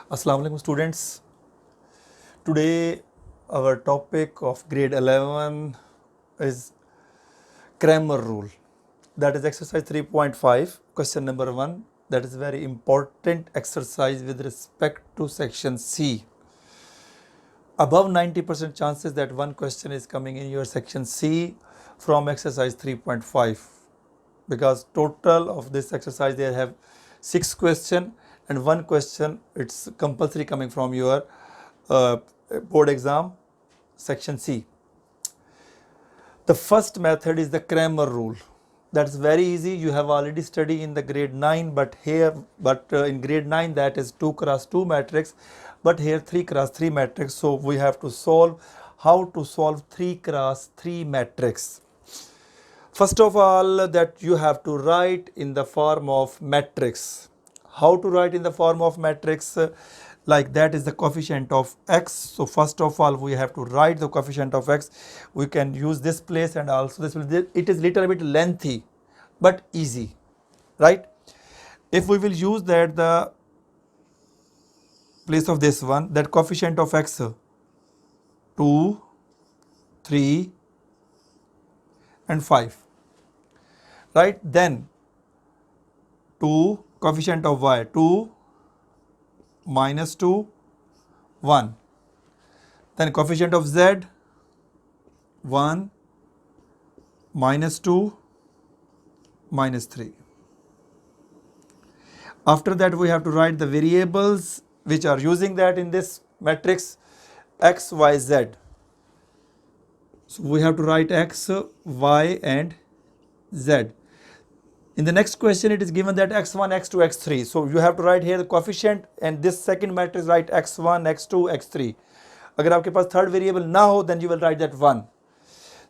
Assalamu alaikum students. Today our topic of grade 11 is Cramer rule. That is exercise 3.5, question number 1. That is very important exercise with respect to section C. Above 90% chances that one question is coming in your section C from exercise 3.5, because total of this exercise they have 6 question and one question it's compulsory coming from your board exam section C. The first method is the Cramer rule. That's very easy. You have already studied in the grade 9, but in grade 9 that is 2 cross 2 matrix, but here 3 cross 3 matrix. So we have to solve how to solve 3 cross 3 matrix. First of all, that you have to write in the form of matrix. How to write in the form of matrix? Like that is the coefficient of x. So first of all, we have to write the coefficient of x. We can use this place and also this place. It is little bit lengthy, but easy, right? If we will use that the place of this one, that coefficient of x 2, 3 and 5, right? Then 2 coefficient of y 2 minus 2 1, then coefficient of z 1 minus 2 minus 3. After that we have to write the variables which are using that in this matrix x, y, z. So we have to write x, y and z. In the next question it is given that x1, x2, x3. So you have to write here the coefficient and this second matrix write x1, x2, x3. अगर आपके पास third variable ना हो then you will write that 1.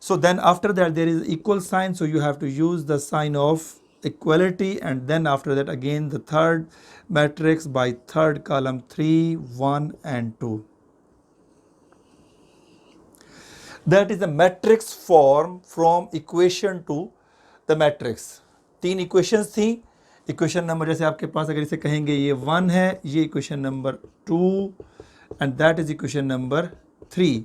So then after that there is equal sign, so you have to use the sign of equality, and then after that again the third matrix by third column 3, 1 and 2. That is the matrix form from equation to the matrix. 3 equations थी. Equation number जैसे आपके पास अगर इसे कहेंगे ये 1 है, ये equation number 2 and that is equation number 3.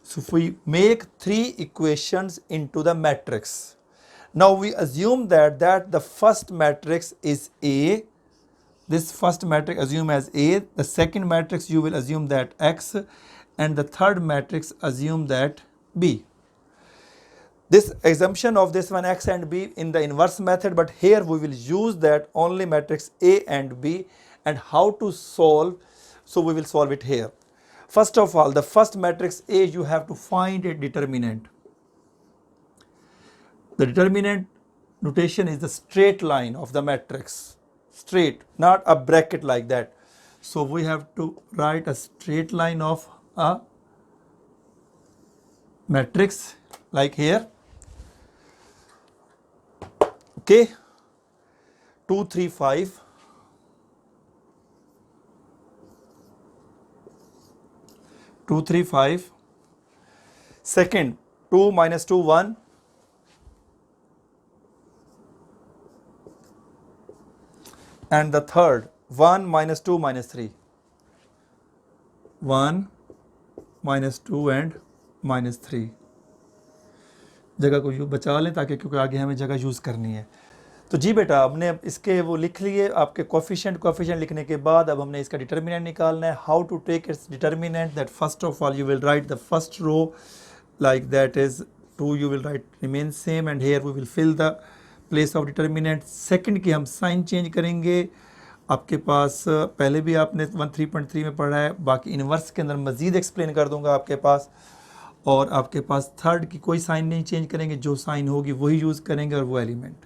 So we make 3 equations into the matrix. Now we assume that the first matrix is A. This first matrix assume as A. The second matrix you will assume that X, and the third matrix assume that B. This assumption of this one x and b in the inverse method, but here we will use that only matrix A and B. And how to solve? So we will solve it here. First of all, the first matrix A, you have to find a determinant. The determinant notation is the straight line of the matrix, straight, not a bracket like that. So we have to write a straight line of a matrix like here. Okay, 2, 3, 5, 2, 3, 5. Second, 2 minus 2, 1. And the third, 1 minus 2 minus 3. 1 minus 2 and minus 3. जगह को यूँ बचा लें ताकि क्योंकि आगे हमें जगह यूज़ करनी है. तो जी बेटा हमने अब इसके वो लिख लिए आपके कोफिशिएंट लिखने के बाद अब हमने इसका डिटर्मिनेंट निकालना है. How to take its determinant? That first of all you will write the first row like that is 2, you will write remain same and here we will fill the place of determinant. Second की हम sign change करेंगे. आपके पास पहले भी आपने 3.3 में पढ़ा है, बाकी इनवर्स के अंदर मज़ीद एक्सप्लेन कर दूंगा आपके पास. और आपके पास थर्ड की कोई साइन नहीं चेंज करेंगे, जो साइन होगी वही यूज़ करेंगे और वो element.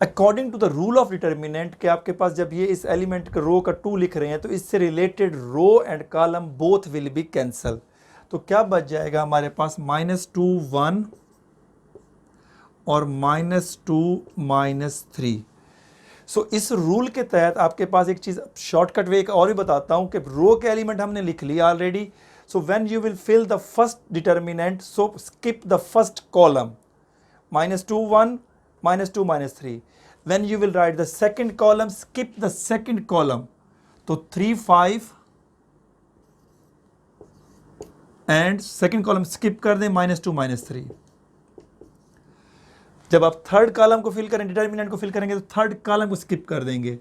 According to the rule of determinant कि आपके पास जब ये इस एलिमेंट का रो का 2 लिख रहे हैं तो इससे related row and column both will be cancel. तो क्या बच जाएगा हमारे पास? -2 1 और -2 -3. सो इस रूल के तहत आपके पास एक चीज़ शॉर्टकट वे और भी बताता हूँ कि रो के एलिमेंट हमने लिख लिया already. So when you will fill the first determinant, so skip the first column, -2 1, -2 -3. When you will write the second column, skip the second column. तो 3 5 एंड सेकेंड कॉलम स्किप कर दें, -2 -3। जब आप थर्ड कॉलम को fill करें, determinant को fill करेंगे, तो थर्ड कॉलम को स्किप कर देंगे।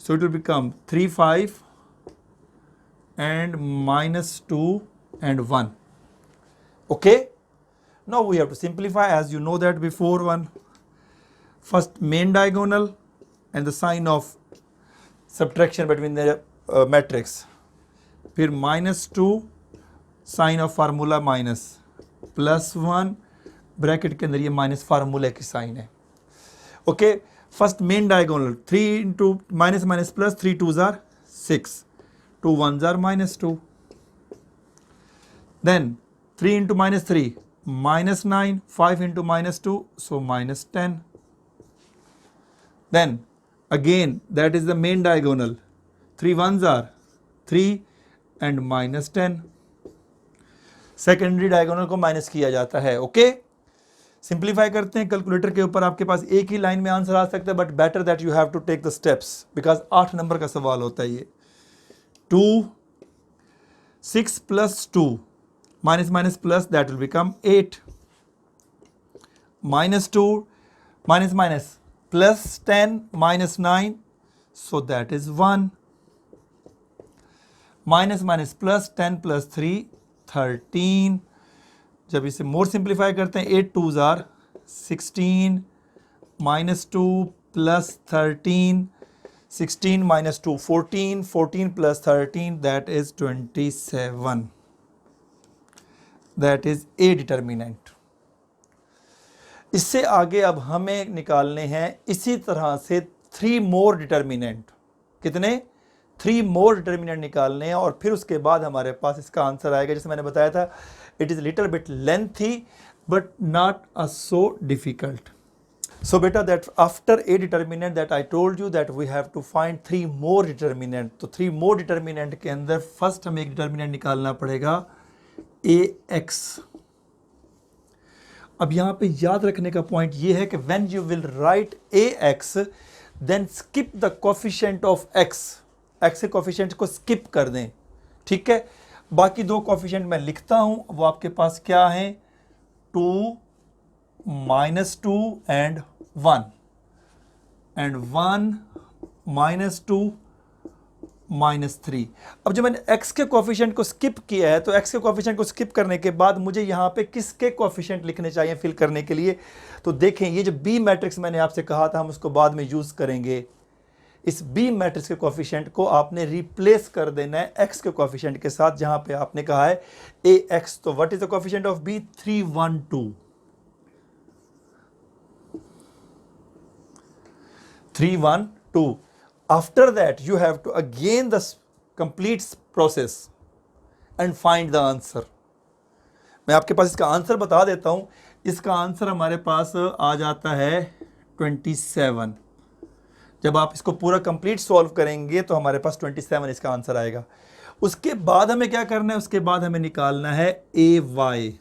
So it will become 3 5 and -2 and 1. Okay, now we have to simplify, as you know that before one. First main diagonal and the sign of subtraction between the matrix, फिर -2 sign of formula minus, +1 bracket के अंदर ये minus formula की sign है। Okay, first main diagonal 3 into minus minus plus, 3 2s are 6, 2 1s are -2, then 3 into -3 -9, 5 into -2 so -10, then again that is the main diagonal, 3 1s are 3 and -10, secondary diagonal को minus किया जाता है। Okay, simplify करते हैं। Calculator के ऊपर आपके पास एक ही लाइन में आंसर आ सकता है, but better that you have to take the steps, because 8 number का सवाल होता है ये। 2 6 + 2 minus minus plus, that will become 8, -2 minus minus +10 -9 so that is 1, minus minus +10 + 3 13, जब इसे मोर सिंप्लीफाई करते हैं 8 2s are 16, -2 + 13, 16 - 2 14, 14 + 13 that is 27, that is A determinant. इससे आगे अब हमें निकालने हैं इसी तरह से 3 मोर डिटर्मिनेंट। कितने? 3 मोर डिटर्मिनेंट निकालने हैं, और फिर उसके बाद हमारे पास इसका आंसर आएगा। जैसे मैंने बताया था, it is little bit lengthy but not so difficult. So बेटा, that after a determinant that I told you that we have to find 3 more determinant. तो 3 मोर डिटर्मिनेंट के अंदर फर्स्ट हमें एक डिटर्मिनेंट निकालना पड़ेगा AX। अब यहाँ पे याद रखने का पॉइंट ये है कि when you will write AX then skip the coefficient of X। X के कोफिशिएंट को स्किप कर दें, ठीक है। बाकी 2 कोफिशिएंट मैं लिखता हूं, वो आपके पास क्या है? 2 -2 एंड 1, एंड 1 -2 -3। अब जब मैंने x के कोफिशिएंट को स्किप किया है, तो x के कोफिशिएंट को स्किप करने के बाद मुझे यहाँ पे किसके कोफिशिएंट लिखने चाहिए फिल करने के लिए? तो देखें, ये जो B मैट्रिक्स मैंने आपसे कहा था, हम उसको बाद में यूज़ करेंगे। इस B मैट्रिक्स के कोफिशिएंट को आपने रिप्लेस कर देना है x के कोफिशिएंट के साथ, जहाँ पे आपने कहा है AX। तो what is the coefficient of B? 3 1 2, 3 1 2। After that you have to again the complete process and find the answer। मैं आपके पास इसका आंसर बता देता हूं। इसका आंसर हमारे पास आ जाता है 27। जब आप इसको पूरा कंप्लीट सॉल्व करेंगे तो हमारे पास 27 इसका आंसर आएगा। उसके बाद हमें क्या करना है? उसके बाद हमें निकालना है AY।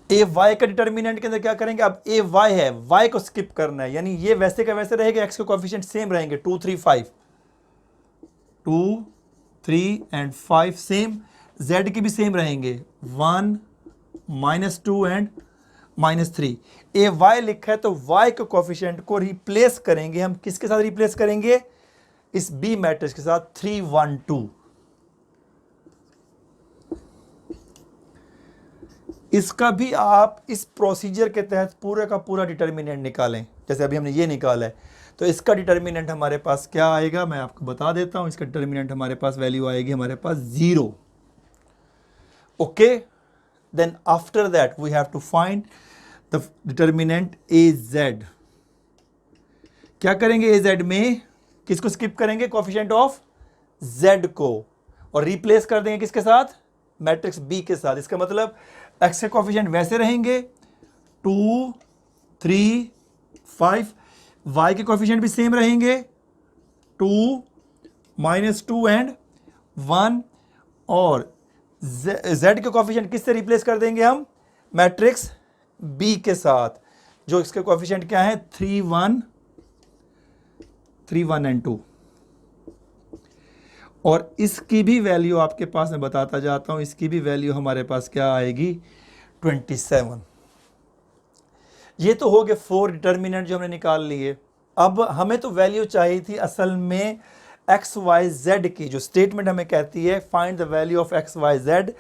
AY का डिटर्मिनेंट के अंदर क्या करेंगे? अब AY है, Y को स्किप करना है, यानी ये वैसे का वैसे रहेगा, x के कोएफिशिएंट सेम रहेंगे, 2 3 5, 2 3 एंड 5 सेम, Z के भी सेम रहेंगे, 1 -2 एंड -3। AY लिखा है तो Y के कोएफिशिएंट को रिप्लेस करेंगे हम। किसके साथ रिप्लेस करेंगे? इस B मैट्रिक्स के साथ, 3 1 2। इसका भी आप इस प्रोसीजर के तहत पूरे का पूरा डिटर्मिनेंट निकालें। जैसे अभी हमने ये निकाला है, तो इसका डिटर्मिनेंट हमारे पास क्या आएगा मैं आपको बता देता हूं। इसका डिटर्मिनेंट हमारे पास वैल्यू आएगी हमारे पास 0। Okay, then after that we have to find the determinant AZ। क्या करेंगे? AZ में किसको स्किप करेंगे? कोएफिशिएंट ऑफ Z को, और रिप्लेस कर देंगे किसके साथ? मैट्रिक्स B के साथ। इसका मतलब x के कोएफिशिएंट वैसे रहेंगे, 2 3 5, y के कोएफिशिएंट भी सेम रहेंगे, 2 -2 एंड 1, और z के कोएफिशिएंट किससे रिप्लेस कर देंगे हम? मैट्रिक्स B के साथ, जो इसके कोएफिशिएंट क्या है? 3 1 3 1 and 2, और इसकी भी वैल्यू आपके पास मैं बताता जाता हूँ, इसकी भी वैल्यू हमारे पास क्या आएगी 27। ये तो हो गए 4 डिटर्मिनेंट जो हमने निकाल लिए। अब हमें तो वैल्यू चाहिए थी असल में एक्स वाई जेड की, जो स्टेटमेंट हमें कहती है find the value of X Y Z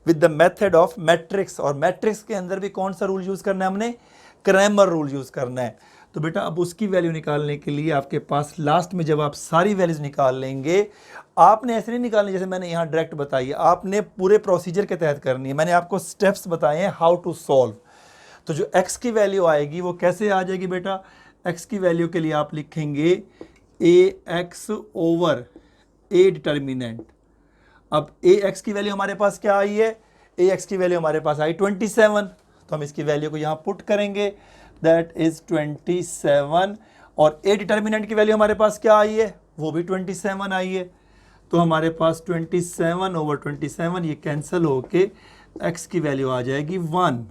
with the method of matrix, और मैट्रिक्स के अंदर भी कौन सा रूल यूज़ करना है हमने, क्रैमर रूल यूज़ करना है। तो बेटा अब उसकी वैल्यू निकालने के लिए आपके पास लास्ट में जब आप सारी वैल्यूज निकाल लेंगे, आपने ऐसे नहीं निकालनी जैसे मैंने यहाँ डायरेक्ट बताई है, आपने पूरे प्रोसीजर के तहत करनी है। मैंने आपको स्टेप्स बताए हैं हाउ टू सॉल्व। तो जो x की वैल्यू आएगी वो कैसे आ जाएगी बेटा, x की वैल्यू के लिए आप लिखेंगे ax ओवर a डिटर्मिनेंट। अब ax की वैल्यू हमारे पास क्या आई है, ax की वैल्यू हमारे पास आई 27, तो हम इसकी वैल्यू को यहाँ पुट करेंगे, दैट इज 27, और a डिटर्मिनेंट की वैल्यू हमारे पास क्या आई है, वो भी 27 आई है। तो हमारे पास 27 ओवर 27 ये कैंसिल होके x की वैल्यू आ जाएगी 1।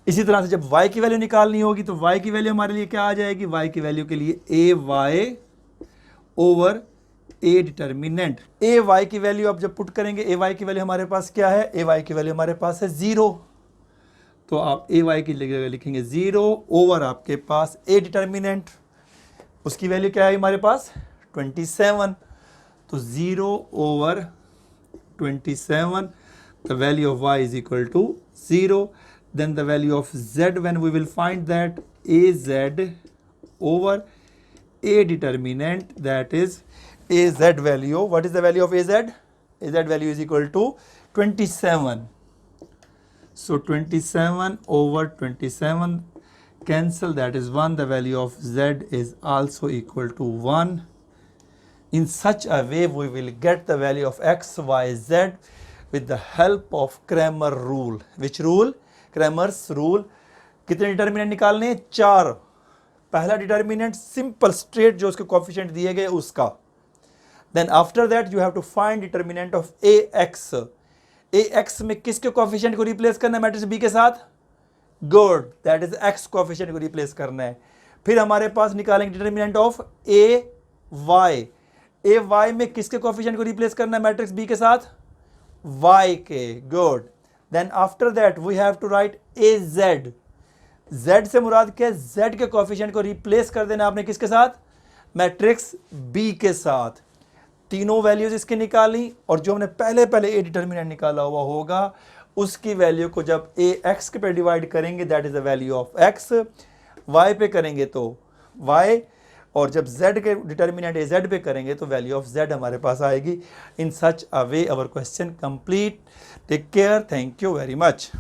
इसी तरह से जब y की वैल्यू निकालनी होगी तो y की वैल्यू हमारे लिए क्या आ जाएगी, y की वैल्यू के लिए ay over a determinant. ay की वैल्यू अब जब पुट करेंगे, ay की वैल्यू हमारे पास क्या है, ay की वैल्यू हमारे पास है 0, तो आप ay की जगह लिखेंगे 0 ओवर आपके पास a डिटर्मिनेंट, उसकी वैल्यू क्या है हमारे पास 27, तो 0 over 27, the value of y is equal to 0. Then the value of z, when we will find that az over a determinant, that is az value, what is the value of az? Az value is equal to 27. So 27 over 27 cancel, that is 1. The value of z is also equal to 1. In such a way we will get the value of x, y, z with the help of Cramer rule. Which rule? Cramer's rule. कितने determinant निकालने हैं, 4। पहला determinant simple straight जो उसके coefficient दिए गए उसका, then after that you have to find determinant of ax। ax में किसके कोएफिशिएंट को रिप्लेस करना है मैट्रिक्स b के साथ, good, that is x coefficient को रिप्लेस करना है। फिर हमारे पास निकालेंगे डिटर्मिनेंट ऑफ ay में किसके कोएफिशिएंट को रिप्लेस करना है मैट्रिक्स b के साथ, y के, good. Then after that we have to write az। z से मुराद क्या है, z के कोएफिशिएंट को रिप्लेस कर देना आपने किसके साथ, मैट्रिक्स b के साथ। तीनों वैल्यूज इसकी निकाली, और जो हमने पहले a डिटर्मिनेंट निकाला हुआ होगा उसकी वैल्यू को जब a x के पे डिवाइड करेंगे, that is the value of x, y पे करेंगे तो y, और जब z के डिटर्मिनेंट az पे करेंगे तो वैल्यू ऑफ z हमारे पास आएगी। In such a way our question complete. Take care, thank you very much.